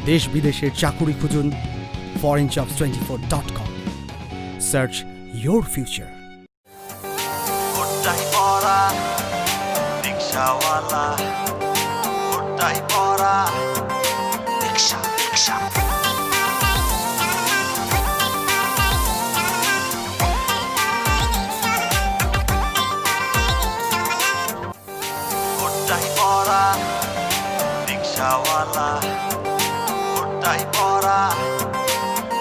দেশ বিদেশের চাকুরি খুঁজুন foreignjobs24.com. Search your future. কোটাই পরা রিকশাওয়ালা, কোটাই পরা রিকশা রিকশা। কোটাই পরা রিকশাওয়ালা, কোটাই পরা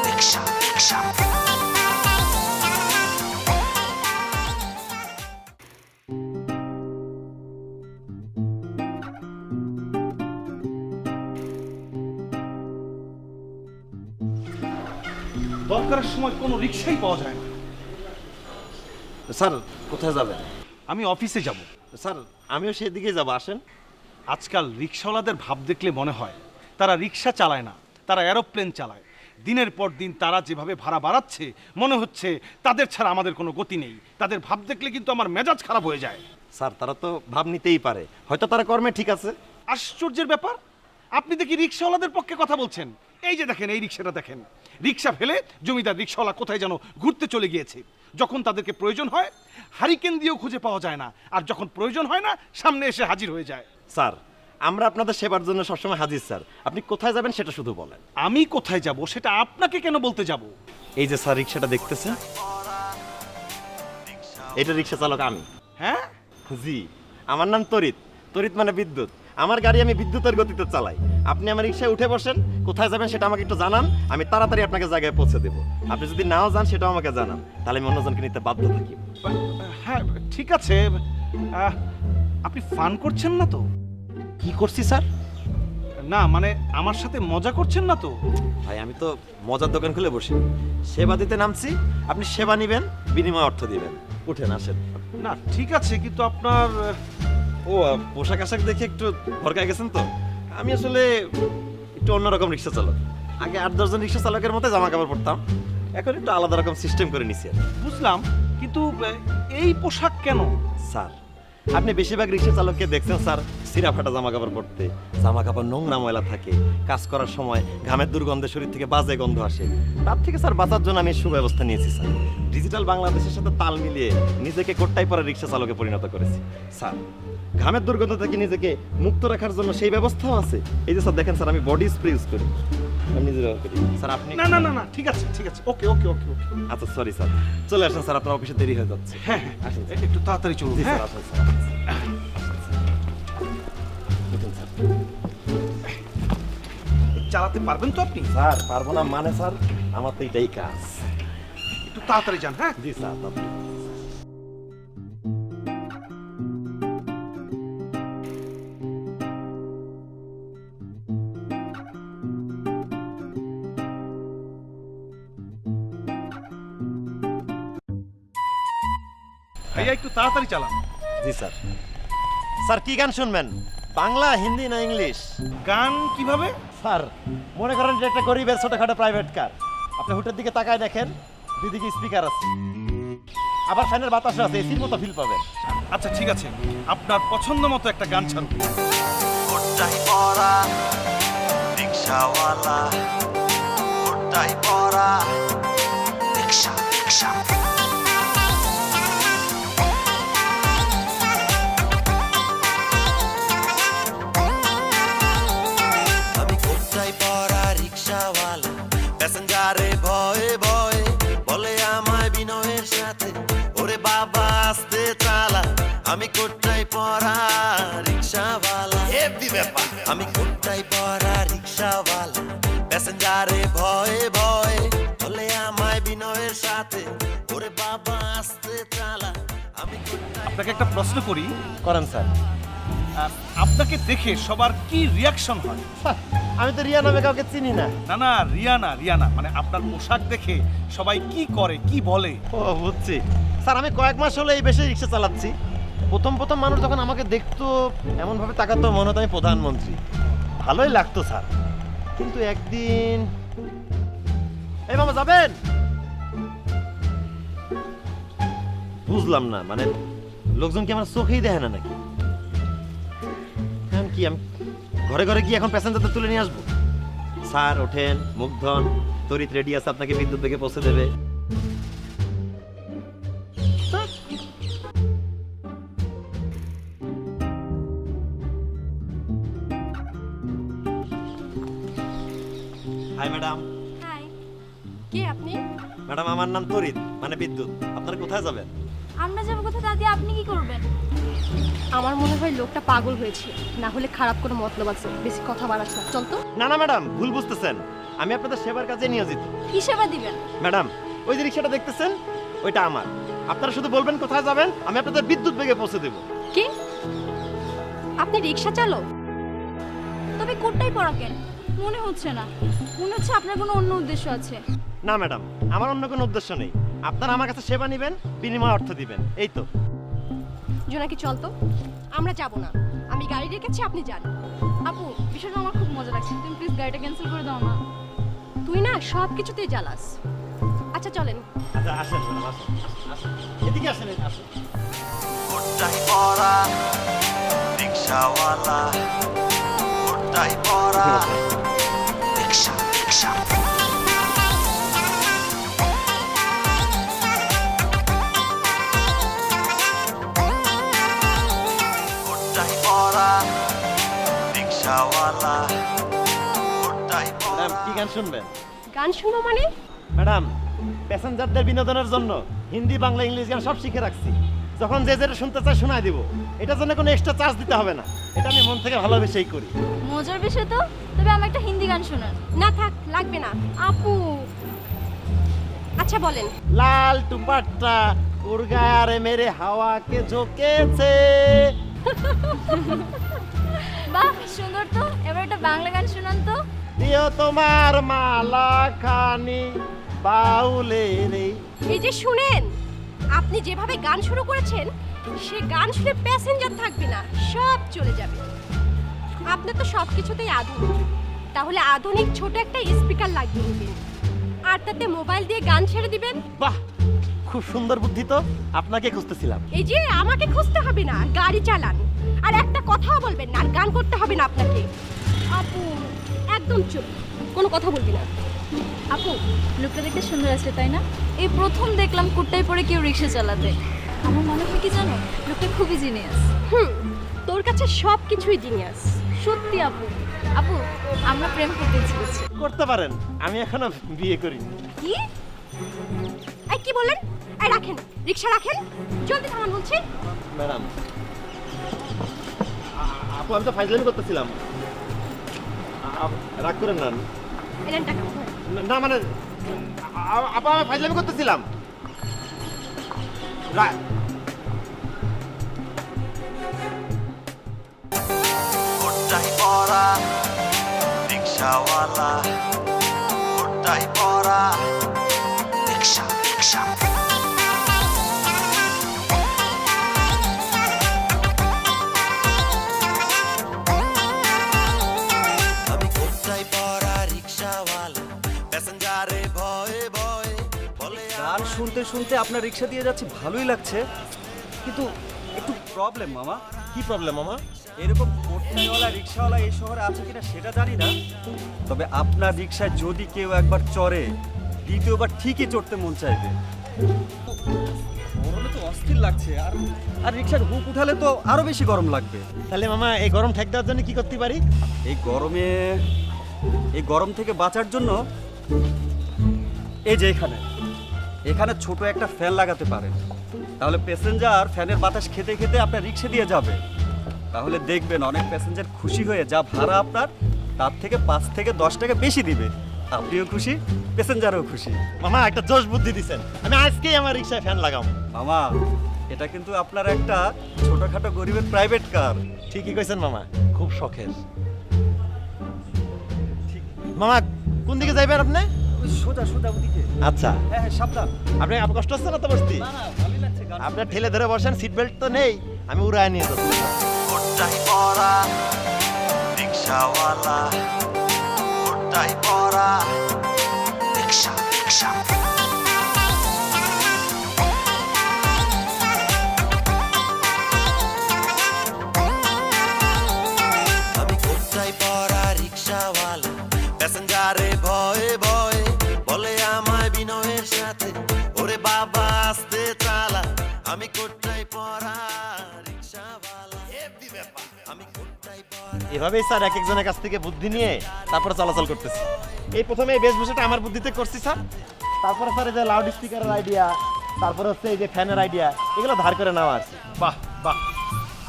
রিকশা রিকশা। দরকারের সময় কোনো রিক্সাই পাওয়া যায় না। স্যার কোথায় যাবেন? আমি অফিসে যাব। স্যার আমিও সেদিকে যাব, আসেন। আজকাল রিক্সাওয়ালাদের ভাব দেখলে মনে হয় তারা রিক্সা চালায় না, তারা এরোপ্লেন চালায়। দিনের পর দিন তারা যেভাবে ভাড়া বাড়াচ্ছে, মনে হচ্ছে তাদের ছাড়া আমাদের কোনো গতি নেই। তাদের ভাব দেখলে কিন্তু আমার মেজাজ খারাপ হয়ে যায়। স্যার তারা তো ভাব নিতেই পারে, হয়তো তারা কর্মে ঠিক আছে। আশ্চর্যের ব্যাপার, আপনি দেখি রিক্সাওয়ালাদের পক্ষে কথা বলছেন। এই যে দেখেন, এই রিক্সাটা দেখেন, রিক্সা ফেলে জমিদার রিক্সাওয়ালা কোথায় যেন ঘুরতে চলে গিয়েছে। যখন তাদেরকে প্রয়োজন হয় হারিকেন দিয়েও খুঁজে পাওয়া যায় না, আর যখন প্রয়োজন হয় না সামনে এসে হাজির হয়ে যায়। স্যার আমরা আপনাদের সেবার জন্য সবসময় হাজির স্যার, আপনি কোথায় যাবেন সেটা শুধু বলেন। আমি কোথায় যাব সেটা আপনাকে কেন বলতে যাব? এই যে স্যার রিক্সাটা দেখতেছেন, এটা রিক্সা চালক আমি। হ্যাঁ, জি, আমার নাম তরিত। তরিত মানে বিদ্যুৎ। আমার গাড়ি আমি বিদ্যুতের গতিতে চালাই। আপনি আমার রিক্সায় উঠে বসেন, কোথায় যাবেন সেটা আমাকে একটু জানান, আমি তাড়াতাড়ি আপনাকে জায়গায় পৌঁছে দেবো। আপনি যদি নাও যান সেটাও আমাকে জানান, তাহলে আমি অন্যজনকে নিতে বাধ্য থাকি। হ্যাঁ ঠিক আছে। আপনি ফান করছেন না তো? কি করছি স্যার? না মানে আমার সাথে মজা করছেন না তো? ভাই আমি তো মজার দোকান খুলে বসি, সেবা দিতে নামছি। আপনি সেবা নিবেন, বিনিময়ে অর্থ দিবেন। উঠেন, আসেন। না ঠিক আছে, কিন্তু আপনার ও পোশাক আশাক দেখে একটু ভরকায় গেছেন তো। আমি আসলে একটু অন্যরকম রিক্সা চালক। আগে 8-10 জন রিক্সা চালকের মতো জামা কাপড় পরতাম, এখন একটু আলাদা রকম সিস্টেম করে নিছি। বুঝলাম, কিন্তু এই পোশাক কেন? স্যার আপনি বেশিরভাগ রিক্সা চালককে দেখছেন স্যার সিরা ফাটা জামা কাপড় পরতে। জামা কাপড় নোংরা ময়লা থাকে, কাজ করার সময় ঘামের দুর্গন্ধে শরীর থেকে বাজে গন্ধ আসে। তার থেকে স্যার বাঁচার জন্য আমি সুব্যবস্থা নিয়েছি স্যার। ডিজিটাল বাংলাদেশের সাথে তাল মিলিয়ে নিজেকে কোট্টাই পরা রিক্সা চালকে পরিণত করেছি স্যার। ঘামের দুর্গন্ধ থেকে নিজেকে মুক্ত রাখার জন্য সেই ব্যবস্থাও আছে। এই যে স্যার দেখেন স্যার, আমি বডি স্প্রে ইউজ করি, আমি নিজে ব্যবহার করি স্যার। আপনি না না না না, ঠিক আছে ঠিক আছে, ওকে ওকে ওকে ওকে। আচ্ছা সরি স্যার, চলে আসেন স্যার, আপনার অফিসে দেরি হয়ে যাচ্ছে। হ্যাঁ হ্যাঁ, আসেন একটু তাড়াতাড়ি চলুন। জি হ্যাঁ স্যার, আসেন স্যার, আসেন স্যার। উঠুন স্যার। চালাতে পারবেন তো আপনি? স্যার পারবো না মানে স্যার, আমার তো এটাই কাজ। একটু তাড়াতাড়ি যান। হ্যাঁ জি স্যার, তাড়াতাড়ি। ভাইয়া একটু তাড়াতাড়ি চালান। জি স্যার। স্যার কি গান শুনবেন, বাংলা, হিন্দি না ইংলিশ? গান কিভাবে? স্যার মনে করেন যে একটা গরিবের ছোটখাটো প্রাইভেট কার, আপনি হুটের দিকে তাকায় দেখেন, দুদিকে স্পিকার আছে, আবার ফ্যানের বাতাসও আছে, এসির মতো ফিল পাবেন। আচ্ছা ঠিক আছে, আপনার পছন্দ মতো একটা গান ছাড়ুন। কোটাই পরা রিকশাওয়ালা, কোটাই পরা রিকশা রিকশা। আমি কোটাই পরা রিকশাওয়ালা, প্যাসেঞ্জারে ভয়ে ভয়ে বলে আমায় বিনয়ের সাথে, ওরে বাবা আস্তে চালা। আমি কোটাই পরা রিকশাওয়ালা, হেভি ব্যাপার। আমি কোটাই পরা রিকশাওয়ালা, প্যাসেঞ্জারে ভয়ে ভয়ে বলে আমায় বিনয়ের সাথে, ওরে বাবা আস্তে চালা। আমি আপনাকে একটা প্রশ্ন করি, করেন স্যার। আপনাকে দেখে সবার কি রিয়াকশন হয়? আমি তো রিয়া নামে কাউকে চিনি না। না না, রিয়ানা মানে আপনার পোশাক দেখে সবাই কি করে কি বলে? ও বুঝছি স্যার, আমি কয়েক মাস হলো এই বেশি রিক্সা চালাচ্ছি। প্রথম মানুষ যখন আমাকে দেখতো এমনভাবে তাকাতো মনে হতো আমি প্রধানমন্ত্রী, ভালোই লাগতো স্যার। কিন্তু একদিন, এই মামা যাবেন? বুঝলাম না, মানে লোকজন কি আমার চোখেই দেখে না নাকি? এখন কি আমি ঘরে ঘরে গিয়ে এখন প্যাসেঞ্জারদের তুলে নিয়ে আসবো? স্যার ওঠেন, মুখ ধন, তড়িৎ রেডি আছে, আপনাকে বিদ্যুৎ বেগে পৌঁছে দেবে। High madam. হাই, কে আপনি? ম্যাডাম আমার নাম তড়িৎ, মানে বিদ্যুৎ। আপনারা কোথায় যাবেন? আমরা যাবো কোথায় দাদি, আপনি কি করবেন? আমার মনে হয় লোকটা পাগল হয়েছে, না হলে খারাপ কোনো মতলব আছে, বেশি কথা বাড়াচ্ছে না। চল তো। না না ম্যাডাম, ভুল বুঝতেছেন, আমি আপনাদের সেবার কাজে নিয়োজিত। কি সেবা দিবেন? ম্যাডাম ওই যে রিক্সাটা দেখতেছেন ওইটা আমার। আপনারা শুধু বলবেন কোথায় যাবেন, আমি আপনাদের বিদ্যুৎ বেগে পৌঁছে দেব। কি? আপনি রিক্সা চালক? তবে কোটটাই পরা কেন? মনে হচ্ছে না, মনে হচ্ছে আপনার কোনো অন্য উদ্দেশ্য আছে। না ম্যাডাম, আমার অন্য কোনো উদ্দেশ্য নেই। আপনারা আমার কাছে সেবা নেবেন, বিনিময়ে অর্থ দিবেন, এই তো। জোনাকি চল তো। আমরা যাব না, আমি গাড়ি রেখেছি, আপনি যান। আপু, বিষয়টা আমার খুব মজা লাগছে, তুমি প্লিজ গাড়িটা ক্যান্সেল করে দাও না। তুই না সব কিছুতেই জ্বালাস। আচ্ছা চলেন। আচ্ছা আসেন ম্যাডাম, আসেন আসেন, এদিকে আসেন, আসেন। কোটটাই পরা রিক্সাওয়ালা, কোটটাই পরা রিক্সা রিক্সা। কোটটাই পরা রিক্সাওয়ালা, কোটটাই ম্যাডাম পরা। কি গান শুনবেন? গান শুনো মানে? ম্যাডাম প্যাসেঞ্জারদের বিনোদনের জন্য হিন্দি, বাংলা, ইংলিশ গান সব শিখে রাখছি। যখন যে যেটা শুনতে চায় শোনায় দিব। এটার জন্য কোনো এক্সট্রা চার্জ দিতে হবে না, এটা আমি মন থেকে ভালোবেসেই করি। মজার বিষয় তো, তবে আমি একটা হিন্দি গান শোনান। না থাক, লাগবে না। আপু, আচ্ছা বলেন। লাল টুপাট্টা উড় গায়া রে মেরে হাওয়া কে ঝোঁকেছে। বাহ সুন্দর তো, এবার একটা বাংলা গান শোনান তো। দিও তোমার মালা খানি বাউলে রে। এই যে শুনেন, আপনি যেভাবে গান শুরু করেছেন, সে গান শুনে প্যাসেঞ্জার থাকবে না, সব চলে যাবে। আপনি তো সব কিছুতেই আধুনিক, তাহলে আধুনিক ছোট একটা স্পিকার লাগিয়ে নেবেন, আর তাতে মোবাইল দিয়ে গান ছেড়ে দিবেন। বাহ, খুব সুন্দর বুদ্ধি তো, আপনাকে খুঁজতেছিলাম। এই যে আমাকে খুঁজতে হবে না, গাড়ি চালান, আর একটা কথাও বলবেন না, আর গান করতে হবে না আপনাকে। আপু একদম চুপ, কোনো কথা বলবি না। আপু, লোকটা দেখতে সুন্দর আছে তাই না? এই প্রথম দেখলাম কুর্তায় পরে কেউ রিক্সা চালাতে। আমার মনে হয় কি জানো, লোকটা খুবই জিনিয়াস। তোর কাছে সব কিছুই জিনিয়াস। সত্যি আপু। আপু, আমরা প্রেম করতে ইচ্ছে করছে। করতে পারেন, আমি এখনো বিয়ে করিনি। কি? এই কি বললেন? এই রাখেন, রিকশা রাখেন, জলদি থামান বলছি। ম্যাডাম আপু, আমি তো ফাইজলামি করতেছিলাম, রাগ করেন না। এলেন টাকা। না মানে আপু, আমি ফাইজলামি করতেছিলাম। কোটটাই পরা রিক্সাওয়ালা, কোটটাই পরা রিক্সা রিক্সা। আমি কোটটাই পরা রিক্সাওয়ালা, প্যাসেঞ্জারে ভয়ে ভয়ে বলে গান শুনতে শুনতে আপনার রিক্সা দিয়ে যাচ্ছে, ভালোই লাগছে, কিন্তু একটু প্রবলেম মামা। কি প্রবলেম মামা? এরকম কোটটাইওয়ালা রিক্সাওয়ালা এই শহরে আছে কিনা সেটা জানি না, তবে আপনার রিক্সায় যদি কেউ একবার চড়ে, দ্বিতীয়বার ঠিকই চড়তে মন চাইবে। গরমে তো অস্থির লাগছে, আর আর রিক্সার হুক উঠালে তো আরো বেশি গরম লাগবে। তাহলে মামা এই গরম ঠেক দেওয়ার জন্য কি করতে পারি? এই গরম থেকে বাঁচার জন্য এই যে এখানে ছোট একটা ফ্যান লাগাতে পারেন, তাহলে প্যাসেঞ্জার ফ্যানের বাতাস খেতে খেতে আপনার রিক্সা দিয়ে যাবে। তাহলে দেখবেন অনেক প্যাসেঞ্জার খুশি হয়ে যা ভাড়া আপনার তার থেকে 5 থেকে 10 টাকা বেশি দিবে। আপনিও খুশি, প্যাসেঞ্জারও খুশি। মামা একটা জোশ বুদ্ধি দিছেন, আমি আজকেই আমার রিক্সায় ফ্যান লাগাবো। মামা, এটা কিন্তু আপনার একটা ছোটখাটো গরিবের প্রাইভেট কার। ঠিকই কইছেন মামা, খুব শখের। মামা কোন দিকে যাইবেন আপনি? সোজা সোজা ওদিকে। আচ্ছা, হ্যাঁ হ্যাঁ, সাবধান। আপনি কষ্ট হচ্ছে না তো বসতি? না না, ভালোই লাগছে গান। আপনি ঠেলে ধরে বসেন, সিট বেল্ট তো নেই, আমি উড়ায় নিয়ে যাচ্ছি। কোটটাই পরা রিক্সাওয়ালা, কোটটাই পরা রিক্সা রিক্সা। আমি কোটটাই পরা রিক্সাওয়ালা, প্যাসেঞ্জার আসতে চালা আমি কোটটাই পরা রিক্সাওয়ালা হেভি ব্যাপার আমি কোটটাই পরা এভাবেই স্যার এক একজনের কাছ থেকে বুদ্ধি নিয়ে তারপরে চলাচল করতেছি। এই প্রথমে এই বেশভূষাটা আমার বুদ্ধিতে করছি স্যার, তারপরে স্যার এই যে লাউড স্পিকারের আইডিয়া, তারপরে হচ্ছে এই যে ফ্যানের আইডিয়া, এগুলো ধার করে নেওয়া আর কি। বাহ বাহ,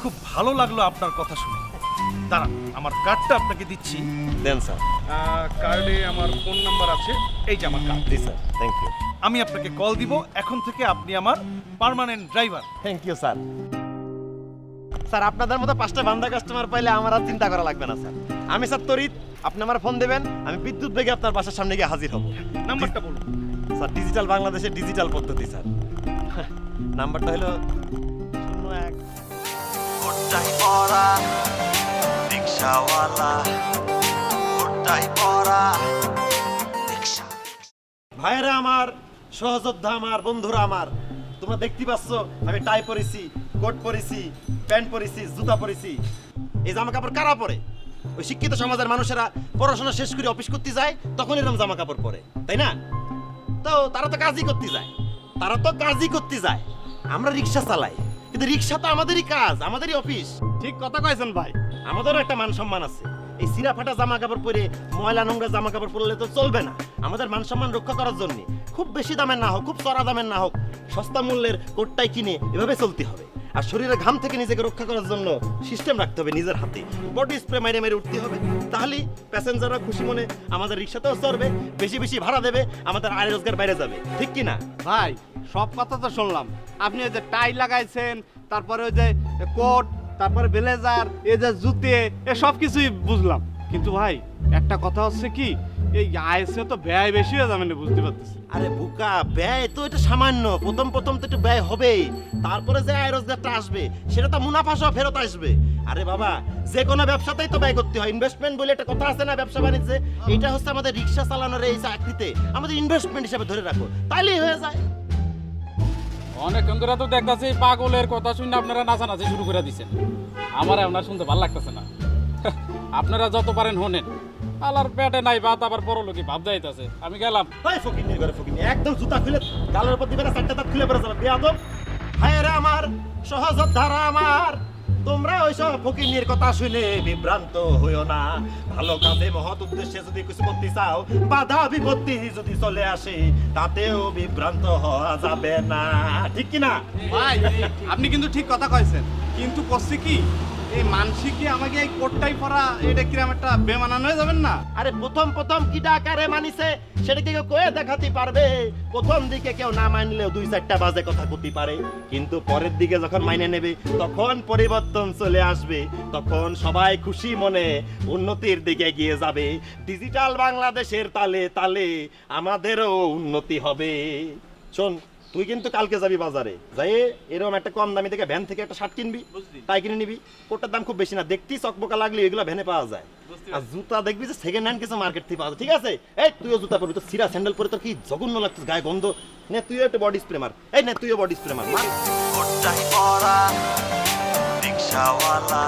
খুব ভালো লাগলো আপনার কথা শুনে। দাঁড়ান, আমার কার্ডটা আপনাকে দিচ্ছি। দেন স্যার। কার্ডে আমার ফোন নাম্বার আছে, এই যে আমার কার্ড। জি স্যার, থ্যাংক ইউ। আমি আপনাকে কল দিব, এখন থেকে আপনি আমার permanent driver. Thank you sir. Sir আপনাদের মতো 5টা বান্দা কাস্টমার পাইলে আমার আর চিন্তা করা লাগবে না স্যার। আমি স্যার তড়িৎ, আপনি আমার ফোন দেবেন, আমি বিদ্যুৎ বেগে আপনার বাসার সামনে গিয়ে হাজির হব। নাম্বারটা বলুন। স্যার ডিজিটাল বাংলাদেশের ডিজিটাল পদ্ধতি স্যার। নাম্বারটা হলো 01। কোটটাই পরা রিক্সাওয়ালা কোটটাই পরা রিক্সা ভাইরা আমার, সহযোদ্ধা আমার, বন্ধুরা আমার, তোমরা দেখতে পাচ্ছ আমি টাই পরেছি, কোট পরেছি, প্যান্ট পরেছি, জুতা পরেছি। এই জামা কাপড় কারা পরে? ওই শিক্ষিত সমাজের মানুষেরা পড়াশোনা শেষ করে অফিস করতে যায়, তখন এরকম জামা কাপড় পরে, তাই না? তো তারা তো কাজই করতে যায়, আমরা রিক্সা চালাই, কিন্তু রিক্সা তো আমাদেরই কাজ, আমাদেরই অফিস। ঠিক কথা কয়েছেন ভাই, আমাদেরও একটা মান সম্মান আছে। এই সিরা ফাটা জামা কাপড় পরে, ময়লা নোংরা জামা কাপড় পরলে তো চলবে না। আমাদের মান সম্মান রক্ষা করার জন্য খুব বেশি দামের না হোক, খুব চড়া দামের না হোক, সস্তা মূল্যের কোটটাই কিনে এভাবে চলতে হবে। আর শরীরের ঘাম থেকে নিজেকে রক্ষা করার জন্য সিস্টেম রাখতে হবে নিজের হাতে, বডি স্প্রে মেরে মেরে উঠতে হবে। তাহলেই প্যাসেঞ্জাররা খুশি মনে আমাদের রিক্সাতেও চড়বে, বেশি বেশি ভাড়া দেবে, আমাদের আয় রোজগার বাইরে যাবে, ঠিক কি না? ভাই সব কথা তো শুনলাম, আপনি ওই যে টাই লাগাইছেন, তারপরে ওই যে কোট, তারপরে ব্লেজার, এই যে জুতে, এ সব কিছুই বুঝলাম, কিন্তু ভাই একটা কথা হচ্ছে কি, এই আইসে তো ব্যয় বেশি হয়ে যাবে না, বুঝতে পারতেছি। আরে বুকা, ব্যয় তো এটা সামান্য, প্রথম প্রথম তো একটু ব্যয় হবেই, তারপরে যে আয় রোজগারটা আসবে সেটা তো মুনাফা সহ ফেরত আসবে। আরে বাবা, যে কোনো ব্যবসাতেই তো ব্যয় করতে হয়, ইনভেস্টমেন্ট বলে একটা কথা আছে না ব্যবসা বাণিজ্যে, এটা হচ্ছে আমাদের রিক্সা চালানোর এই চাকরিতে আমাদের ইনভেস্টমেন্ট হিসেবে ধরে রাখো, তাইলেই হয়ে যায়। অনেকক্ষণ ধরে তো দেখতেছি পাগলের কথা শুনে আপনারা নাচানাচি শুরু করে দিচ্ছেন, আমার আপনার শুনতে ভালো লাগতেছে না। আপনারা যত পারেন হনেন, আলার পেটে নাই ভাত, আবার বড় লোকই ভাব যাইতেছে। আমি গেলাম। ভাই ফকিনি করে ফকিনি, একদম জুতা খুলে গালের উপর দিবে না, চারটা দাঁত খুলে পড়ে যাবে বেয়াদব। ভাইয়েরা আমার, সহযোদ্ধারা আমার, তোমরা ওইসব ফকিনির কথা শুনে বিভ্রান্ত হইও না। ভালো কাজে মহৎ উদ্দেশ্যে যদি কিছু করতে চাও, বাধা বিপত্তি যদি চলে আসে, তাতেও বিভ্রান্ত হওয়া যাবে না, ঠিক কি না? ভাই আপনি কিন্তু ঠিক কথা কইছেন, কিন্তু করছি কি, এই মানসিক কি আমাকে এই কোটটাই পরা, এটা কিরম একটা বেমানান হয়ে যাবেন না? আরে প্রথম প্রথম কি ডাকারে মানিছে সেটাকে কেউ কয়ে দেখাতে পারবে? প্রথম দিকে কেউ না মানলেও 2-4টা বাজে কথা করতে পারে, কিন্তু পরের দিকে যখন মাইনে নেবে তখন পরিবর্তন চলে আসবে, তখন সবাই খুশি মনে উন্নতির দিকে এগিয়ে যাবে। ডিজিটাল বাংলাদেশের তালে তালে আমাদেরও উন্নতি হবে। শোন, তুই কিন্তু কালকে যাবি বাজারে, যাই এরকম একটা কম দামি থেকে ভ্যান থেকে একটা শার্ট কিনবি, তাই কিনে নিবি। কোটার দাম খুব বেশি না, দেখতেই চকবকা লাগলে এগুলো ভ্যানে পাওয়া যায়। আর জুতা দেখবি যে সেকেন্ড হ্যান্ড কিছু মার্কেট থেকে পাওয়া যায়, ঠিক আছে? এই তুইও জুতা পরবি, তো সিরা স্যান্ডেল পরে তোর কি জঘন্য লাগছে, গায়ে গন্ধ। নে তুইও একটা বডি স্প্রে মার, এই নে তুইও বডি স্প্রে মার। কোটটাই পরা রিক্সাওয়ালা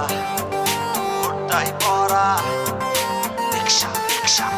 কোটটাই পরা রিক্সা রিক্সা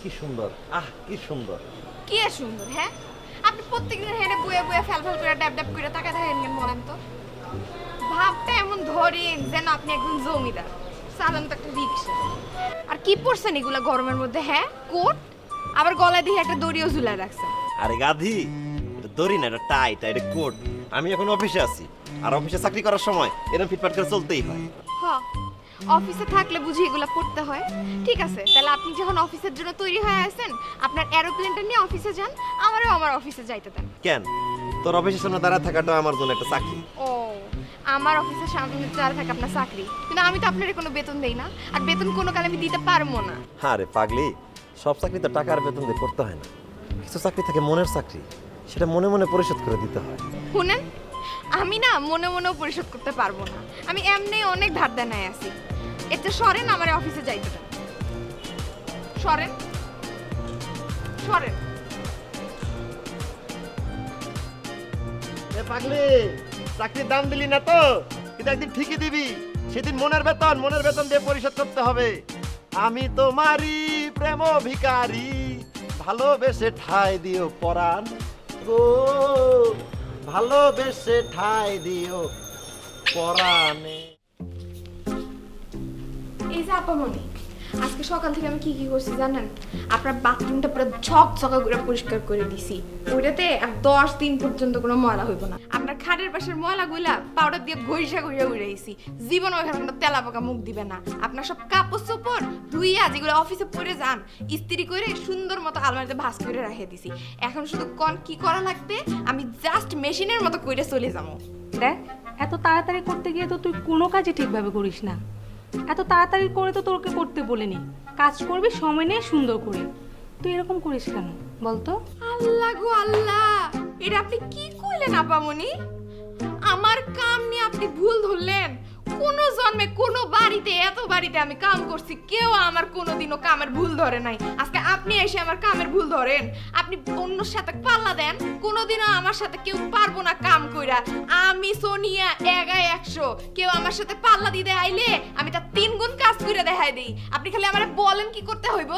কি সুন্দর, আহ কি সুন্দর। কি আর সুন্দর, হ্যাঁ? আপনি প্রত্যেকদিন হেনে বয়ে বয়ে ফেল ফেল করে ড্যাব ড্যাব করে টাকা দেখেন কেন বলেন তো? ভাবটা এমন ধরেন যেন আপনি একজন জমিদার, চালান তো একটা রিক্সা। আর কি পরছেন এগুলা গরমের মধ্যে, হ্যাঁ? কোট, আবার গলায় দিয়ে একটা দড়িও ঝুলায় রাখছেন। আরে গাধি, এটা দড়ি না, এটা টাই, এটা কোট। আমি এখন অফিসে আছি, আর অফিসে চাকরি করার সময় এরকম ফিটফাট করে চলতেই হয়। হ, অফিসে থাকলে বুঝি এগুলা পড়তে হয়। ঠিক আছে, তাহলে আপনি যখন অফিসের জন্য তৈরি হয়ে আছেন, আপনার এরোপ্লেনটা নিয়ে অফিসে যান, আমারও আমার অফিসে যাইতে দেন। কেন, তোর অফিসের সামনে দাঁড়া থাকাটা আমার জন্য একটা চাকরি। ও, আমার অফিসের সামনে দাঁড়া থাকে আপনার চাকরি, কিন্তু আমি তো আপনার কোনো বেতন দেই না, আর বেতন কোনো কালে আমি দিতে পারবো না। আরে পাগলি, সব চাকরি তো টাকার বেতন দিয়ে করতে হয় না। কিছু চাকরি থাকে মনের চাকরি, সেটা মনে মনে পরিশোধ করে দিতে হয়। শুনেন, আমি না মনে মনেও পরিশোধ করতে পারবো না, আমি এমনি অনেক ধার দেনায় আছি। এতে সরেন, আমার অফিসে যাইতে দেন। সরেন সরেন। এ পাগলি, চাকরির দাম দিলি না তো, কিন্তু একদিন ঠিকই দিবি। সেদিন মনের বেতন দিয়ে পরিশোধ করতে হবে। আমি তোমারই প্রেম ভিখারি, ভালোবেসে ঠাই দিও পরাণ গো, ভালোবেসে ঠাই দিও পরাণে। এই যে আপামনি, আজকে সকাল থেকে আমি কি কি করছি জানেন? আপনার বাথরুমটা পুরো ঝকঝকা করে পরিষ্কার করে দিছি। ওইটাতে আর 10 দিন পর্যন্ত কোনো ময়লা হইব না। আপনার খাটের পাশের ময়লাগুলা পাউডার দিয়ে ঘষা ঘষা উড়াইছি। জীবন ওইখানে কোনো তেলা পোকা মুখ দিবে না। আপনার সব কাপড় চোপড় ধুইয়া যেগুলো অফিসে পরে যান, ইস্ত্রি করে সুন্দর মতো আলমারিতে ভাঁজ করে রেখে দিছি। এখন শুধু কোন কি করা লাগবে, আমি জাস্ট মেশিনের মতো কইরে চলে যাবো। দেখ, এত তাড়াতাড়ি করতে গিয়ে তো তুই কোনো কাজই ঠিকভাবে করিস না। এত তাড়াতাড়ি করে তো তোকে করতে বলিনি। কাজ করবি সময় নিয়ে সুন্দর করে। তুই এরকম করিস কেন বলতো? আল্লাহ গো আল্লাহ, এটা আপনি কি কইলেন আপামনি? আমার কাম নিয়ে আপনি ভুল ধরলেন। কোন জন্মে কোন বাড়িতে এত বাড়িতে আমি কাম করছি, কেউ আমার কোনোদিনও কামের ভুল ধরে নাই। আজকে আপনি এসে আমার কামের ভুল ধরেন। আপনি অন্যর সাথে পাল্লা দেন, কোনোদিনও আমার সাথে কেউ পারবো না কাম কইরা। আমি সোনিয়া এগায় 100, কেউ আমার সাথে পাল্লা দিতে আইলে আমি তার 3 গুণ কাজ করে দেখাই দেই। আপনি খালি আমারে বলেন কি করতে হইব।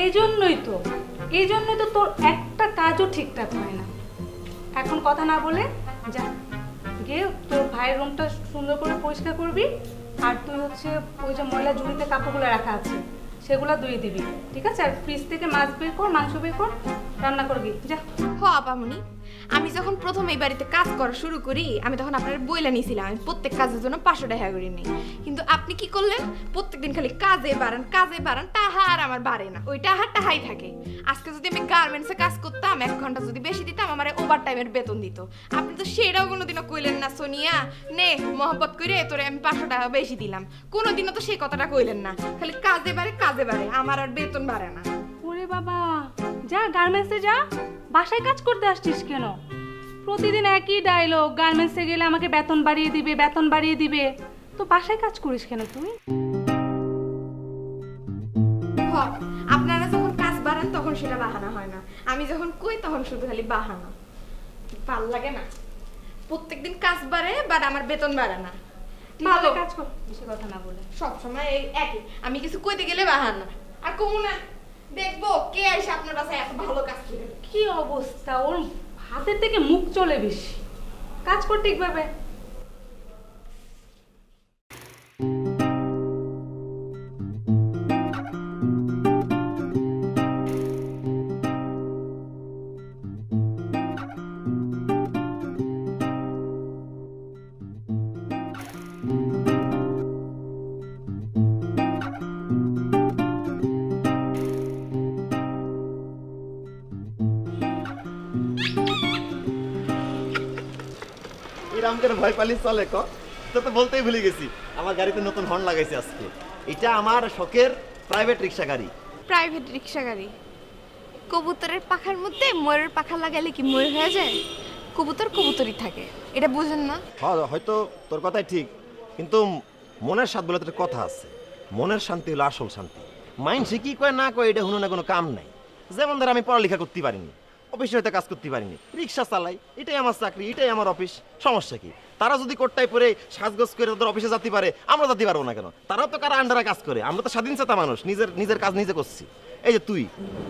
এই জন্যই তো তোর একটা কাজও ঠিকঠাক হয় না। এখন কথা না বলে যা গিয়ে তোর ভাইয়ের রুমটা সুন্দর করে পরিষ্কার করবি। আর তুই হচ্ছে ওই যে ময়লা ঝুড়িতে কাপড়গুলো রাখা আছে সেগুলো ধুয়ে দিবি, ঠিক আছে? আর ফ্রিজ থেকে মাছ বের কর, মাংস বের কর, রান্না করবি, যা। হ আপামনি, আমি যখন প্রথম এই বাড়িতে কাজ করা শুরু করি, আমি তখন আপনার বইলা নিয়েছিলাম আমি প্রত্যেক কাজের জন্য 500 টাকা করে নিই। কিন্তু আপনি কি করলেন? প্রত্যেকদিন খালি কাজে বাড়ান, টাহা আর আমার বাড়ে না। ওই টাহাই থাকে। আজকে যদি আমি গার্মেন্টসে কাজ করতাম, 1 ঘন্টা যদি বেশি দিতাম, আমার ওভার টাইমের বেতন দিত। আপনি তো সেটাও কোনোদিনও কইলেন না, সোনিয়া নে মহব্বত করে তোরে আমি 500 টাকা বেশি দিলাম। কোনোদিনও তো সেই কথাটা কইলেন না। খালি কাজে বাড়ে, আমার আর বেতন বাড়ে না। ওরে বাবা, যা গার্মেন্টসে যা, বাসায় কাজ করতে আসছিস কেন? প্রতিদিন একই ডায়লগ, গার্মেন্টসে গেলে আমাকে বেতন বাড়িয়ে দিবে। তো বাসায় কাজ করিস কেন তুই? আপনারা যখন কাজ বাড়ান তখন সেটা বাহানা হয় না, আমি যখন কই তখন শুধু খালি বাহানা। ভাল লাগে না? প্রত্যেকদিন কাজ বাড়ে বাট আমার বেতন বাড়ে না। ভালো কাজ কর, বেশি কথা না বলে। সবসময় এই একই, আমি কিছু কইতে গেলে বাহানা। আর কমু না, দেখবো কে আইসা আপনার বাসায় এত ভালো কাজ করে। কি অবস্থা ওর, হাতের থেকে মুখ চলে বেশি। কাজ কর ঠিকভাবে। রামকে ভয় পালিয়ে চলে ক, তো বলতেই ভুলে গেছি। আমার গাড়িতে নতুন হর্ন লাগাইছে আজকে। এটা আমার শখের প্রাইভেট রিক্সা গাড়ি। প্রাইভেট রিক্সা গাড়ি? কবুতরের পাখার মধ্যে ময়ূরের পাখা লাগাইলে কি ময়ূর হয়ে যায়? কবুতরই থাকে, এটা বুঝেন না? হয়তো তোর কথাই ঠিক, কিন্তু মনের স্বাদ বলে একটা কথা আছে। মনের শান্তি হলো আসল শান্তি। মাইন্ড সে কি কয় না কয় এটা হুনো না কোনো কাম নাই। যেমন ধর আমি পড়ালেখা করতে পারিনি, অফিসে হয়তো কাজ করতে পারিনি, রিক্সা চালাই, এটাই আমার চাকরি, এটাই আমার অফিস, সমস্যা কি? তারা যদি কোটটাই পরে সাজগোজ করে তাদের অফিসে যেতে পারে, আমরা যেতে পারবো না কেন? তারাও তো কারা আন্ডারে কাজ করে, আমরা তো স্বাধীনচেতা মানুষ, নিজের কাজ নিজে করছি। এই যে তুই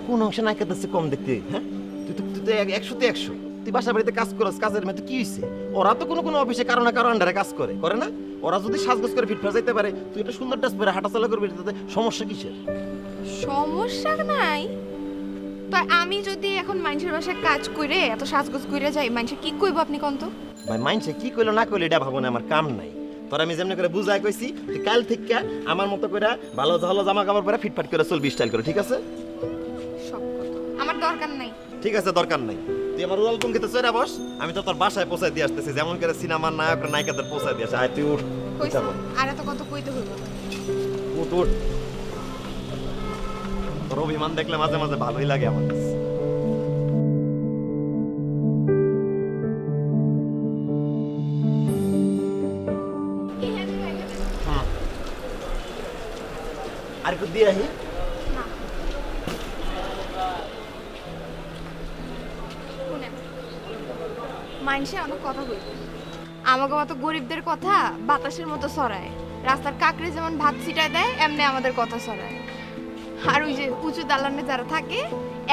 কোন অংশে নায়িকা দেখছি কম দেখতে, হ্যাঁ? তুই তো 100-তে 100। তুই বাসা বাড়িতে কাজ করস, কাজের মেয়ে কি হয়েছে? ওরা তো কোনো অফিসে কারো না কারো আন্ডারে কাজ করে না? ওরা যদি সাজগোজ করে ফিটফাট যাইতে পারে, তুই একটা সুন্দর ড্রেস পরে হাঁটাচলা করবি, তাতে সমস্যা কিসের? সমস্যা নাই। তো আমি যদি এখন মানুষের বাসায় কাজ করে এত সাজগোজ করে যাই, মানুষে কি কইব আপনি কোন তো? ভাই মাইনছে কি কইলো না কইলো এটা ভাবো না, আমার কাম নাই। তোর আমি যেমনি করে বুঝাই কইছি, তুই কাল থেকে আমার মতো করে ভালো জামা কাপড় পরে ফিটফাট করে চলবি, স্টাইল করে, ঠিক আছে? সব কথা আমার দরকার নাই। ঠিক আছে, দরকার নাই। তুই আমার উড়াল পঙ্কিতে চড়া বস, আমি তো তোর বাসায় পৌঁছায় দিয়ে আসতেছি, যেমন করে সিনেমার নায়ক নায়িকাদের পৌঁছায় দিয়ে আসে। আয় তুই উঠ, কইছো আর এত কত কইতে হইব না। উঠ। তোর অভিমান দেখলে মাঝে মাঝে ভালোই লাগে আমার কাছে। আর একটু দিয়ে আহি। মানুষে অনেক কথা কইবে, আমাকে মতো গরিবদের কথা বাতাসের মতো ছড়ায়। রাস্তার কাকড়ে যেমন ভাত ছিটায় দেয়, এমনি আমাদের কথা ছড়ায়। আর ওই যে উঁচু দালানে যারা থাকে,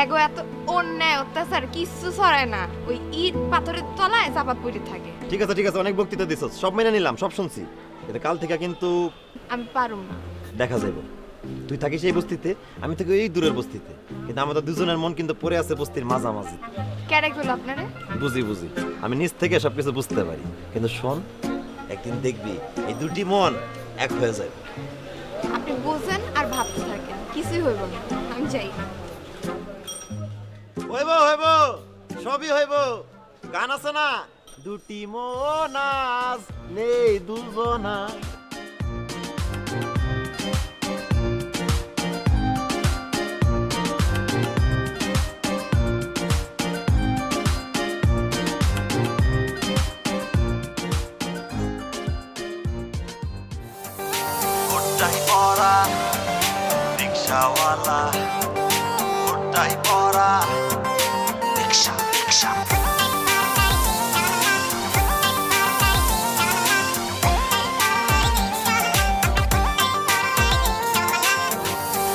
এগো এত অন্যায় অত্যাচার কিচ্ছু ছড়ায় না, ওই ইট পাথরের তলায় চাপা পড়ে থাকে। ঠিক আছে, অনেক বক্তৃতা দিছস, সব মেনে নিলাম, সব শুনছি। এটা কাল থেকে কিন্তু আমি পারুম না। দেখা যাইব। তুই থাকিস এই বস্তিতে, আমি থাকি এই দূরের বস্তিতে, কিন্তু আমাদের দুজনের মন কিন্তু পড়ে আছে বস্তির মাঝামাঝি। কেডা কইল আপনারে? বুঝি, আমি নিজ থেকে সবকিছু বুঝতে পারি, কিন্তু শোন, একদিন দেখবি এই দুটি মন এক হয়ে যাবে। আপনি বোঝেন আর ভাবতে থাকেন, কিছুই হইব না। আমি যাই। হইব, সবই হইব। গান আছে না, দুটি মন আজ নেই দুজনা। কোটটাই পরা রিক্সাওয়ালা, কোটটাই পরা রিক্সা।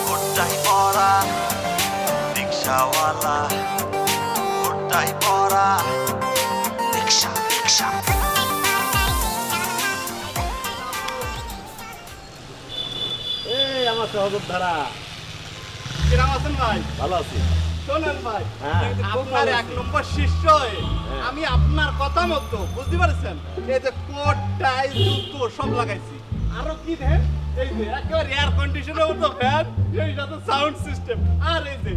কোটটাই পরা রিক্সাওয়ালা, কোটটাই পরা রিক্সা। এই আমার সহযোদ্ধারা, কিরাম আছেন ভাই? ভালো আছি। শোনেন ভাই, হ্যাঁ। আপনার 1 নম্বর শিষ্য হয়ে আমি আপনার কথা মতো, বুঝতে পারছেন, এই যে কোট টাই জুতো সব লাগাইছি। আরো কি দেন, এই যে একেবারে এয়ার কন্ডিশনের মতো ফ্যান, এই সাথে সাউন্ড সিস্টেম, আর এই যে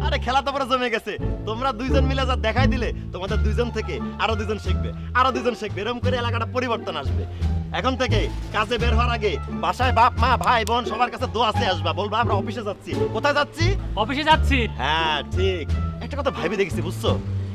আরে খেলা তো পরে জমে গেছে। তোমরা দুইজন মিলে যা দেখাই দিলে, তোমাদের দুইজন থেকে আরো দুইজন শিখবে, এরকম করে এলাকাটা পরিবর্তন আসবে। এখন থেকে কাজে বের হওয়ার আগে বাসায় বাপ মা ভাই বোন সবার কাছে দোয়া চেয়ে আসবা, বলবা আমরা অফিসে যাচ্ছি। কোথায় যাচ্ছি? অফিসে যাচ্ছি। হ্যাঁ ঠিক। একটা কথা ভাইবে দেখেছি, বুঝছো,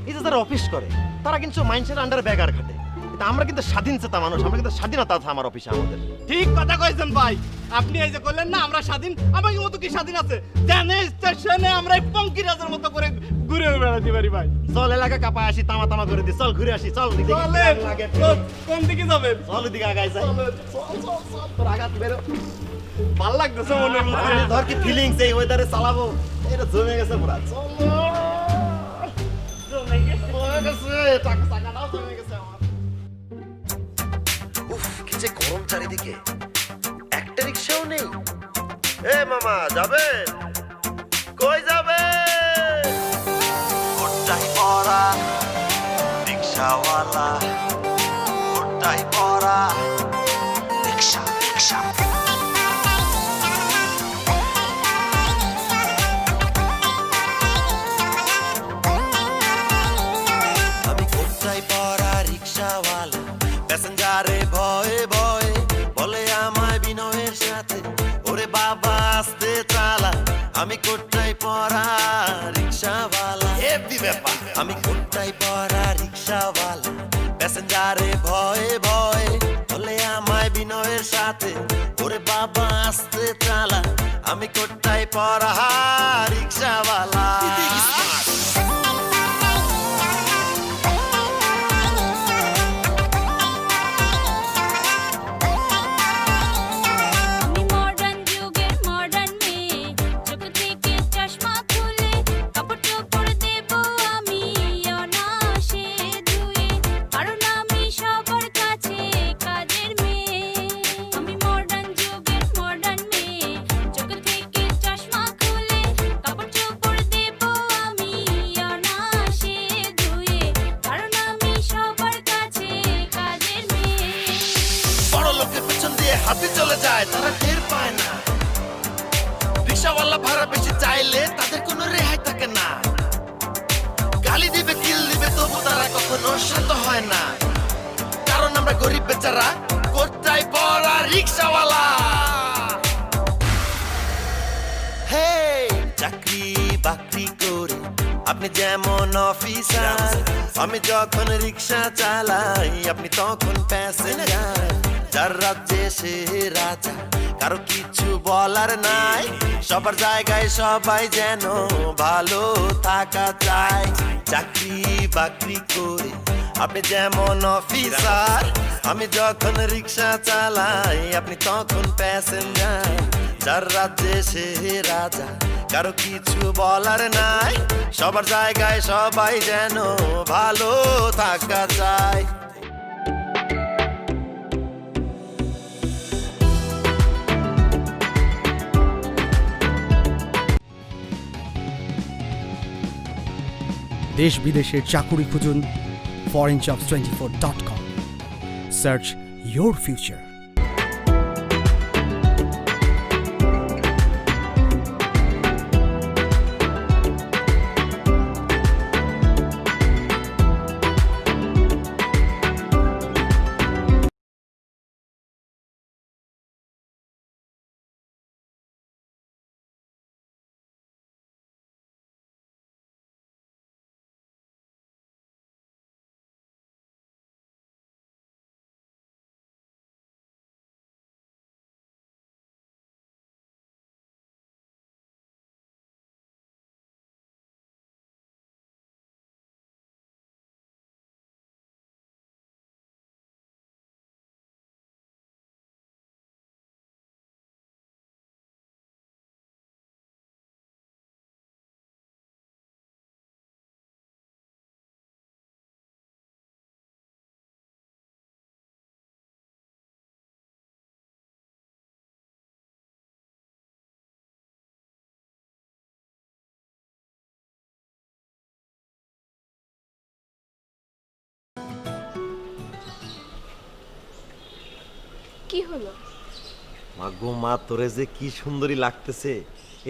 এই যে যারা অফিস করে তারা কিন্তু মাইন্ডসের আন্ডারে ব্যাগার খাটে, কিন্তু আমরা কিন্তু স্বাধীনচেতা মানুষ, আমরা কিন্তু স্বাধীনতা আছে আমার অফিসে আমাদের। ঠিক কথা কইছেন ভাই। আপনি এই যে কইলেন না আমরা স্বাধীন, আমাদের মতো কি স্বাধীন আছে? জানে স্টেশনে আমরা পঙ্কিরাজের মতো করে ঘুরে বেড়াতে পারি ভাই। চল এলাকা কাপায় আসি, তামা করে দি, চল ঘুরে আসি, চল দেখি কি চলেন, লাগে। কোন দিকে যাবেন? চল ওদিকে আগাই যাই। চল, তোর আঘাত বেরো। ভাল লাগতেছে মনের মধ্যে। আরে ধর কি ফিলিংস, এই ওয়েদারে চালাবো, এটা জমে গেছে পুরা। চল জমে গেছে, টাকাটাও জমে গেছে আমার। উফ, কি যে গরম চারিদিকে, একটা রিক্সাও নেই। এ মামা, যাবে? কই যাবে? কোটটাই পরা রিক্সাওয়ালা, কোটটাই পরা রিক্সা। আমি কোটটাই পরা রিক্সাওয়ালা, প্যাসেঞ্জারে ভয়ে ভয়ে বলে আমায় বিনয়ের সাথে, ওরে বাবা আস্তে চালা। আমি কোটটাই পরা রিক্সাওয়ালা, হেভি ব্যাপার। আমি কোটটাই পরা রিক্সাওয়ালা, প্যাসেঞ্জারে ভয়ে ভয়ে বলে আমায় বিনয়ের সাথে, ওরে বাবা আস্তে চালা। আমি কোটটাই পরা রিক্সাওয়ালা। যায় তারা টের পায় না। রিক্সাওয়ালা ভাড়া বেশি চাইলে তাদের কোনো রেহাই থাকে না। গালি দিবে কিল দিবে তবু তারা কখনো শান্ত হয় না, কারণ আমরা গরিব বেচারা কোথায় পড়া রিক্সাওয়ালা। হে চাকরি বাকরি করে আপনি যেমন অফিসার, আমি যখন রিক্সা চালাই আপনি তখন প্যাসেঞ্জার। যার রাজ্যে সে রাজা, কারো কিছু বলার নাই, সবার জায়গায় সবাই যেন ভালো থাকা চায়। চাকরি বাকরি করে আপনি যেমন অফিসার, আমি যখন রিক্সা চালাই আপনি তখন প্যাসেঞ্জার। যার রাজ্যে সে রাজা, কারো কিছু বলার নাই, সবার জায়গায় সবাই যেন ভালো থাকা চায়। দেশ বিদেশের চাকুরি খুঁজুন foreignjobs24.com. Search your future. কি হলো? মা গো মা, তোরে যে কি সুন্দরী লাগতেছে।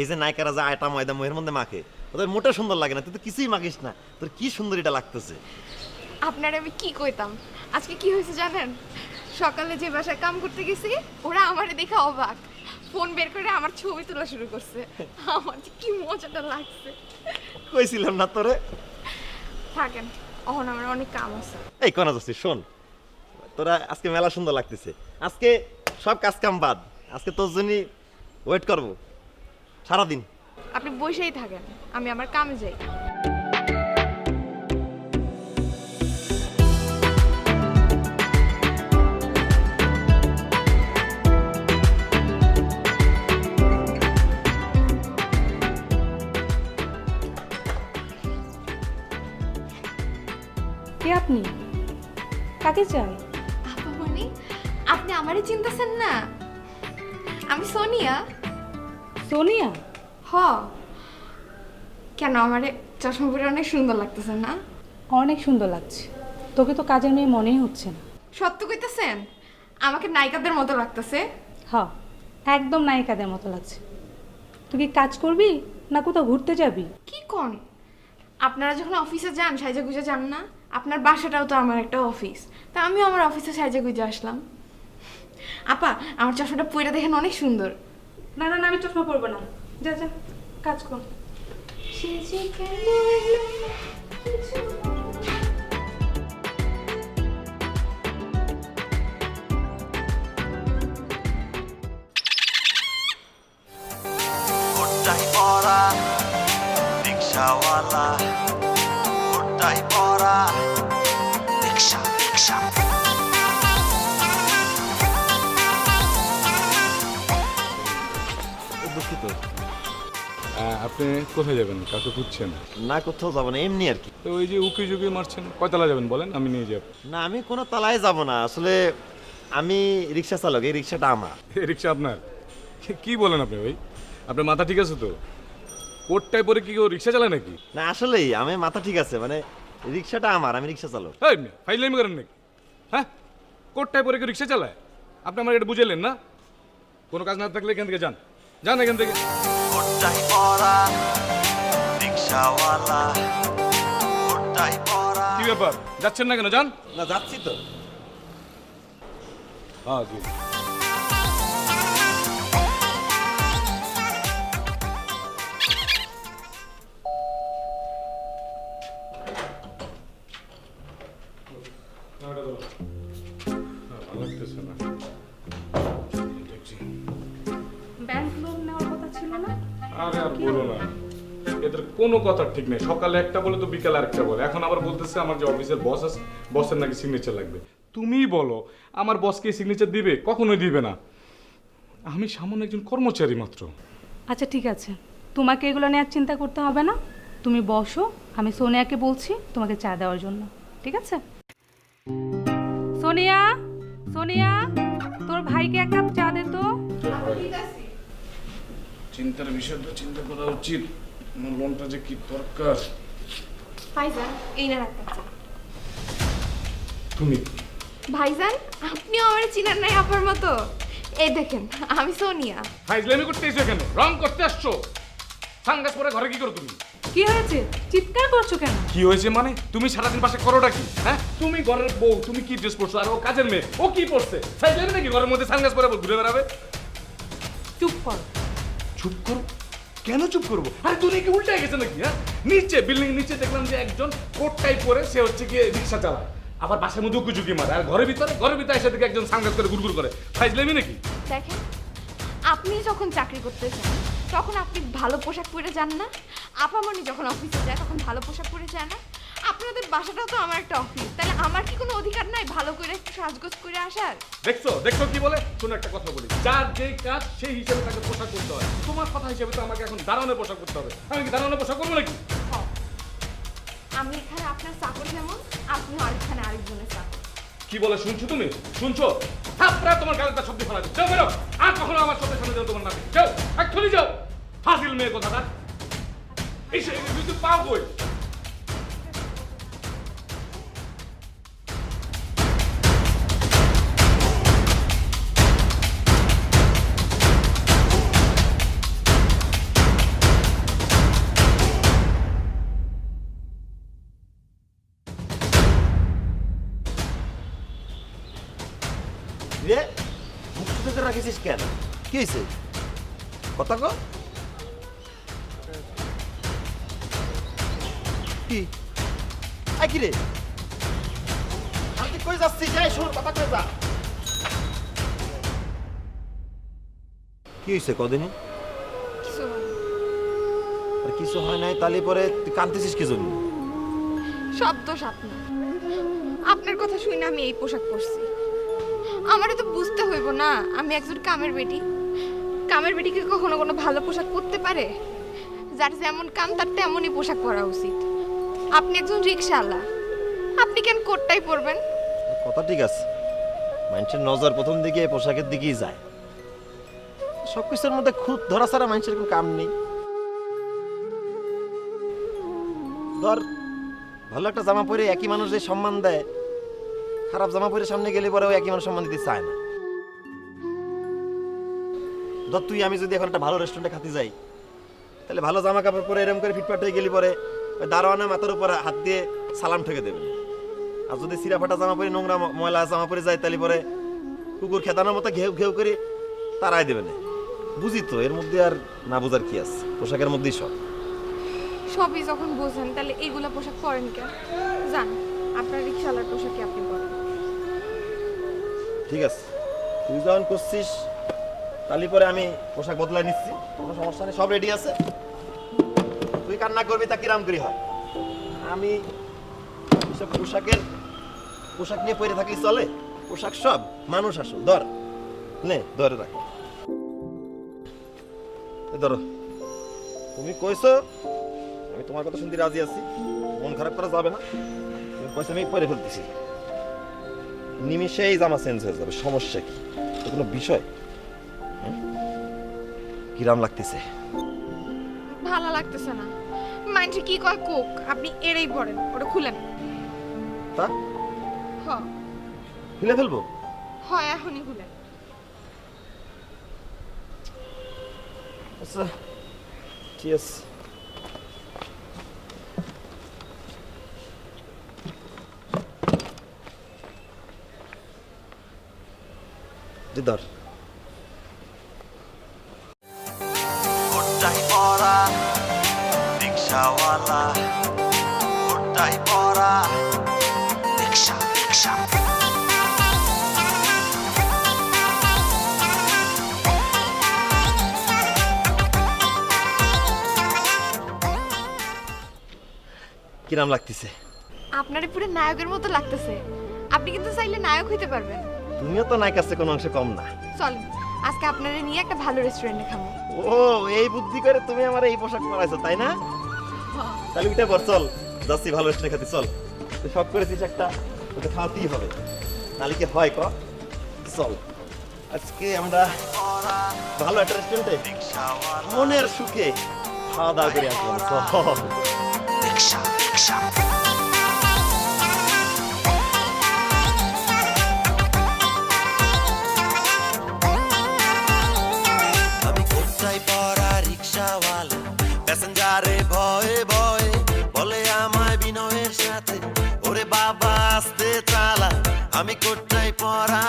এই যে নায়িকারা যে আটা ময়দা মুহের মধ্যে মাখে, ওদের মোটা সুন্দর লাগে না, তুই তো কিছুই মাখিস না, তোর কি সুন্দরীটা লাগতেছে। আপনার আমি কি কইতাম, আজকে কি হয়েছে জানেন? সকালে যে বাসায় কাম করতে গেছি ওরা আমারে দেখে অবাক, ফোন বের করে আমার ছবি তোলা শুরু করছে। আমার যে কি মজাটা লাগছে। কইছিলাম না তোরে। থাকেন, এখন আমার অনেক কাম আছে। এই কোনা যাচ্ছিস, শোন, তোরা আজকে মেলা সুন্দর লাগতেছে। আজকে সব কাজ কাম বাদ, আজকে তোর জন্য ওয়েট করবো সারাদিন। আপনি বসেই থাকেন, আমি আমার কামে যাই। কে আপনি? কাকে চাই? আপামনি, আপনি আমারে চিনতেছেন না? আমি সোনিয়া। সোনিয়া? হ। কেন আমারে চশমা পরে অনেক সুন্দর লাগতেছে না? অনেক সুন্দর লাগছে। তোকে তো কাজের মেয়ে মনেই হচ্ছে না। সত্য কইতেছেন? আমাকে নায়িকাদের মতো লাগতেছে। হ্যাঁ, একদম নায়িকাদের মতো লাগছে। তুই কি কাজ করবি না কোথাও ঘুরতে যাবি? কি কোন? আপনারা যখন অফিসে যান সাইজা গুজে যান না? আপনার বাসাটাও তো আমার একটা অফিস, তা আমিও আমার অফিসে সাইজা গুজে আসলাম। আপা, আমার চশমাটা পরে দেখেন অনেক সুন্দর। না না না, আমি চশমা পরবো না। যা যা, কাজ কর। কোথায় পড়া রিক্সাওয়ালা, কোথায় পড়া রিক্সা রিক্সা। দুঃখিত। আপনি কোথায় যাবেন? কাকে খুঁজছেন? না কোথাও যাবো না, এমনি আর কি। তো ওই যে উকি ঝুঁকি মারছেন, কয়তলা যাবেন বলেন, আমি নিয়ে যাব। না আমি কোনো তলায় যাব না, আসলে আমি রিক্সা চালক, এই রিক্সাটা আমার। রিক্সা আপনার? কি বলেন আপনি ভাই? আপনার মাথা ঠিক আছে তো? কোটটায় পরে কি কেউ রিক্সা চালায় নাকি? না আসলেই আমি মাথা ঠিক আছে, মানে রিক্সাটা আমার, আমি রিক্সা চালক। এই ফাইজলামি করেন নাকি? হ্যাঁ, কোটটায় পরে কেউ রিক্সা চালায়? আপনি আমার এটা বুঝাইলেন না? কোনো কাজ না থাকলে এখান থেকে যান, যান এখান থেকে। কোটটাই পরা রিক্সাওয়ালা, কোটটাই পরা। কি ব্যাপার, যাচ্ছেন না কেন? যান। না যাচ্ছি তো। হ্যাঁ জি। ব্যাংক লোন নেওয়ার কথা ছিল না? আরে আর বলো না, এদের কোনো কথা ঠিক নেই। সকালে একটা বলে তো বিকালে আরেকটা বলে। এখন আবার বলতেছে আমার যে অফিসের বস আছে, বসের নাকি সিগনেচার লাগবে। তুমিই বলো আমার বসকে সিগনেচার দিবে? কখনোই দিবে না। আমি সামান্য একজন কর্মচারী মাত্র। আচ্ছা ঠিক আছে, তোমাকে এগুলো নিয়ে আর চিন্তা করতে হবে না। তুমি বসো, আমি সোনিয়াকে বলছি তোমাকে চা দেওয়ার জন্য, ঠিক আছে? সোনিয়া, সোনিয়া, তোর ভাইকে এক কাপ চা দে তো। চিন্তার বিষয়টা চিন্তা করা উচিত। আমার লোনটা যে কি দরকার। ভাইজান এই না রাখতে চা। তুমি ভাইজান আপনিও আমার চিনার নাই আপার মতো। এই দেখেন আমি সোনিয়া। ফাইজলামি করতে এসো এখানে, রং করতে আসছো। সানগ্লাস পরে ঘরে কি করো তুমি? কি হয়েছে, চিৎকার করছো কেন? কি হয়েছে মানে? তুমি সারাদিন পাশে করোটা কি? হ্যাঁ, তুমি ঘরের বউ, তুমি কি ড্রেস পরছো? আর ও কাজের মেয়ে, ও কি পরছে? ফাইজলামি নাকি ঘরের মধ্যে সানগ্লাস পরে ঘুরে বেড়াবে? চুপ কর। চুপ করো? কেন চুপ করবো? আরে দুনিয়া কি উল্টে গেছে নাকি? হ্যাঁ, নিচে বিল্ডিং নিচে দেখলাম যে একজন কোট টাই পরে সে হচ্ছে গিয়ে রিক্সা চালায়, আবার বাসার মধ্যে উকুঝুঁকি মারে, আর ঘরের ভিতরে এসে থেকে একজন সানগ্লাস করে গুড়গুড় করে। ফাইজলামি নাকি? দেখেন আপনি যখন চাকরি করতে যান তখন আপনি ভালো পোশাক পরে যান না? আপামনি যখন অফিসে যায় তখন ভালো পোশাক পরে যায় না? আপনাদের বাসাটাও তো আমার একটা অফিস, তাহলে আমার কি কোনো অধিকার নাই ভালো করে একটু সাজগোজ করে আসার? দেখছো দেখছো কি বলে? শোনো একটা কথা বলি, যার যেই কাজ সেই হিসেবে তাকে পোশাক করতে হয়। তোমার কথা হিসেবে তো আমাকে এখন দাঁড়ানো পোশাক করতে হবে। আমি কি দাঁড়ানো পোশাক করবো নাকি? আমি এখানে আপনার চাকর যেমন, আপনি আরেকখানে আরেকজনের চাকর। কি বলে শুনছো তুমি? শুনছো? থাপড়া তোমার গালের তার শব্দ ফেলা দিচ্ছে। যাও বেরো, আর কখনো আমার সাথে সামনে যাও তোমার নামে। যাও, এক্ষুনি যাও। ফাজিল মেয়ে কথাটা। এই সে তুই পাও কই? রে মুখ থেকে রাখিস কেন? কি হয়েছে? কথা কো। কি আই কি রে? আমি কই যাচ্ছি? যাই শুন, কথা কই যা। কি হয়েছে কদিনে? কিছু হয় না। আর কিছু হয় নাই, তাহলে পরে তুই কাঁদতেছিস কি জন্য? সব দোষ আপনার। আপনার কথা শুনে আমি এই পোশাক পরছি। আমারও তো বুঝতে হইব না আমি একজন কামের বেটি। কামের বেটিকে কখনো কোনো ভালো পোশাক পরতে পারে? যার যেমন কাম তার তেমনই পোশাক পরা উচিত। আপনি একজন রিক্সাওয়ালা, আপনি কেন কোটটাই পরবেন? কথা ঠিক আছে, মানুষের নজর প্রথম দিকে পোশাকের দিকেই যায়। সবকিছুর মধ্যে খুদ ধরা ছাড়া মানুষের কোনো কাম নেই। ধর ভালো একটা জামা পরে একই মানুষ যে সম্মান দেয়, খারাপ জামা পরে সামনে গেলে পরে একই মানুষ সম্মান দিতে চায় না। ধর তুই আমি যদি এখন একটা ভালো রেস্টুরেন্টে খাতে যাই, তাহলে ভালো জামা কাপড় পরে এরকম করে ফিটফাট হয়ে গেলি পরে ওই দারোয়ানা মাথার উপর হাত দিয়ে সালাম ঠেকে দেবে। আর যদি সিরা ফাটা জামা পরে নোংরা ময়লা জামা পরে যায়, তাহলে পরে কুকুর খেতানোর মতো ঘেউ ঘেউ করে তারাই দেবে না। বুঝি তো, এর মধ্যে আর না বোঝার কি আছে? পোশাকের মধ্যেই সব। সবই যখন বোঝেন তাহলে এইগুলা পোশাক পরেন কেন? জান আপনার রিক্সাওয়ালার পোশাকই আপনি পরেন। ঠিক আছে, তুই যখন করছিস তাহলে পরে আমি পোশাক বদলাই নিচ্ছি, কোনো সমস্যা নেই, সব রেডি আছে। তুই কান্না করবি তা কিরাম করি হয়? আমি সব পোশাক নিয়ে পরে থাকলে চলে? পোশাক সব মানুষ আসো। ধর নে, ধরে রাখ। ধরো, তুমি কইছো, আমি তোমার কথা শুনতে রাজি আছি, মন খারাপ করা যাবে না। তুমি কইছো, আমি পরে ফেলতেছি, নিমিশেই জামা চেঞ্জ হয়ে যাবে। সমস্যা কি? তো কোনো বিষয়? কিরাম লাগতেছে? ভালো লাগতেছে না। মাইন্ডে কি কয় কোক, আপনি এড়েই পড়েন। ওটা খুলেন। তা হ খুলে ফেলবো? হয় এখনই খুলেন। আচ্ছা ঠিক আছে। ধর কোটটাই পরা রিক্সাওয়ালা, কোটটাই পরা রিক্সা রিক্সা। কিরাম লাগতেছে? আপনারে পুরো নায়কের মতো লাগতেছে। আপনি কিন্তু চাইলে নায়ক হইতে পারবেন। তুমিও তো নায়িকার চেয়ে কোনো অংশে কম না। চলেন আজকে আপনারে নিয়ে একটা ভালো রেস্টুরেন্টে খাবো। ও এই বুদ্ধি করে তুমি আমার এই পোশাক পরাইছো তাই না? তাহলে উঠে পর, চল যাচ্ছি ভালো রেস্টুরেন্ট খেতে। চল তুই শখ করেছিস একটা, ওকে খাওয়াতেই হবে, তাহলে কি হয় ক? চল আজকে আমরা ভালো একটা রেস্টুরেন্টে মনের সুখে খাওয়া দাওয়া করে আসলাম। চল রিক্সা রিক্সা। আমি কোটটাই পরা রিক্সাওয়ালা, প্যাসেঞ্জারে ভয়ে ভয়ে বলে আমায় বিনয়ের সাথে, ওরে বাবা আস্তে চালা। আমি কোটটাই পরা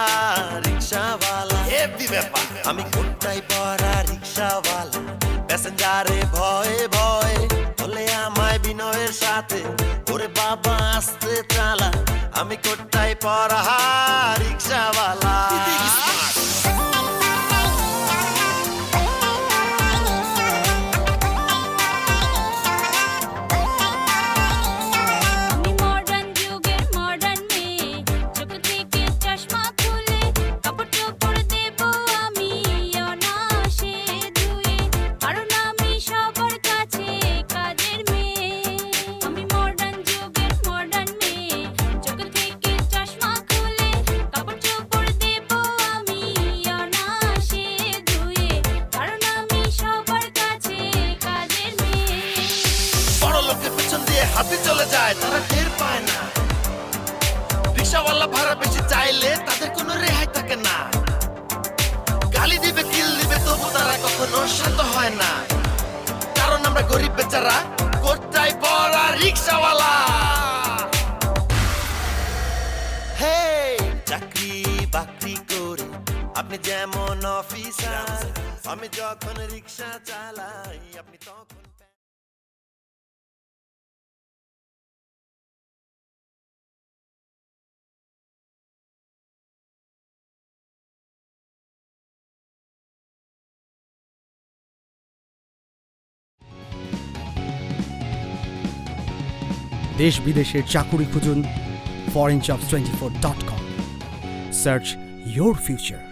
রিক্সাওয়ালা, হেভি ব্যাপার। আমি কোটটাই পরা রিক্সাওয়ালা, প্যাসেঞ্জারে ভয়ে ভয়ে বলে আমায় বিনয়ের সাথে, ওরে বাবা আস্তে চালা। আমি কোটটাই পরা রিক্সাওয়ালা। আমি মডার্ন যুগের মডার্ন মেয়ে, চোখ থেকে চশমা খুলে কাপড় চোপড় দেব আমি অনায়াসে ধুয়ে, কারণ আমি সবার কাছে কাজের মেয়ে। আমি মডার্ন যুগের মডার্ন মেয়ে, চোখ থেকে চশমা খুলে কাপড় চোপড় দেব আমি অনায়াসে ধুয়ে, কারণ আমি সবার কাছে কাজের মেয়ে। বড় লোকের পেছন দিয়ে হাতি চলে যায়, তারা টের পায় না। রিক্সাওয়ালা ভাড়া বেশি চাইলে তাদের কোনো রেহাই থাকে না। গালি দিবে কিল দিবে তবু তারা কখনো শান্ত হয় না, কারণ আমরা গরিব বেচারা কোটটাই পরা রিক্সাওয়ালা। হে চাকরি বাকরি করে আপনি যেমন অফিসার, আমি যখন রিক্সা চালাই আপনি তখন। দেশ বিদেশের চাকুরি খুঁজুন foreignjobs24.com. Search your future.